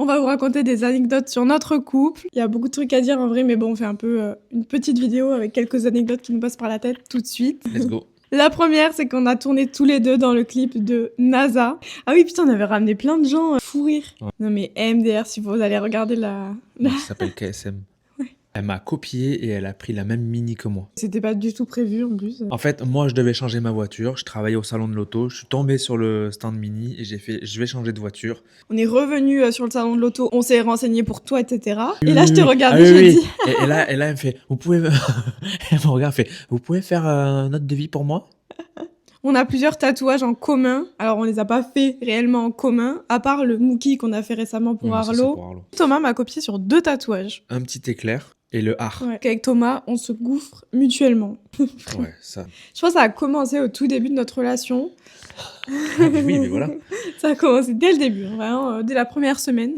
On va vous raconter des anecdotes sur notre couple. Il y a beaucoup de trucs à dire en vrai, mais bon, on fait un peu une petite vidéo avec quelques anecdotes qui nous passent par la tête tout de suite. Let's go. La première, c'est qu'on a tourné tous les deux dans le clip de NASA. Ah oui, putain, on avait ramené plein de gens fou rire. Ouais. Non mais MDR, si vous allez regarder la... Qui s'appelle KSM. Ouais. Elle m'a copié et elle a pris la même mini que moi. C'était pas du tout prévu en plus. En fait, moi, je devais changer ma voiture. Je travaillais au salon de l'auto. Je suis tombé sur le stand mini et j'ai fait, je vais changer de voiture. On est revenu sur le salon de l'auto, on s'est renseigné pour toi, etc. Et Oui, là, je oui, t'ai oui. regardé, Ah, je oui, me oui. dis... Et là, elle me fait, vous pouvez... Elle me regarde, elle fait, vous pouvez faire un autre devis pour moi? On a plusieurs tatouages en commun. Alors, on les a pas fait réellement en commun, à part le Mookie qu'on a fait récemment pour Oui, mais ça, c'est Arlo. pour Arlo. Thomas m'a copié sur 2 tatouages. Un petit éclair et le art. Ouais. Avec Thomas, on se gouffre mutuellement. Ouais, ça. Je pense que ça a commencé au tout début de notre relation. Ah, mais oui, mais voilà. Ça a commencé dès le début, vraiment, dès la première semaine.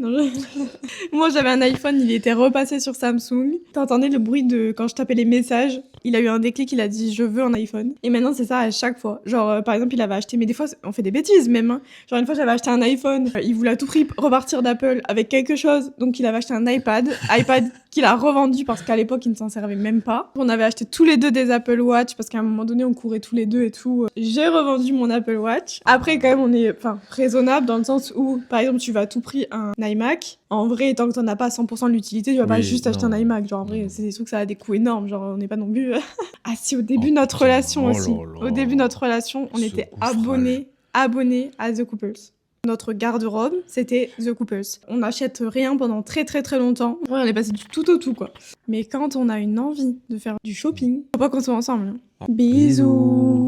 Moi, j'avais un iPhone, il était repassé sur Samsung. T'entendais le bruit de quand je tapais les messages. Il a eu un déclic, il a dit je veux un iPhone. Et maintenant, c'est ça à chaque fois. Genre, par exemple, il avait acheté, mais des fois, on fait des bêtises même. Hein. Genre, une fois, j'avais acheté un iPhone. Il voulait à tout prix repartir d'Apple avec quelque chose. Donc, il avait acheté un iPad. iPad qu'il a revendu parce qu'à l'époque, il ne s'en servait même pas. On avait acheté tous les deux des Apple Watch parce qu'à un moment donné, on courait tous les deux et tout. J'ai revendu mon Apple Watch. Après, quand même, on est raisonnable dans le sens où, par exemple, tu vas à tout prix un iMac. En vrai, tant que t'en as pas 100% de l'utilité, tu vas pas Oui, juste acheter non. un iMac. Genre, en vrai, Non. c'est des trucs, ça a des coûts énormes. Genre, on n'est pas non plus... Ah si, au début de Oh, notre putain. relation Oh aussi. là là. Au début de notre relation, on Ce était gouffrage. abonnés à The Couples. Notre garde-robe, c'était The Couples. On n'achète rien pendant très très très longtemps. Ouais, on est passé du tout au tout, quoi. Mais quand on a une envie de faire du shopping, faut pas qu'on soit ensemble. Hein. Ah, Bisous.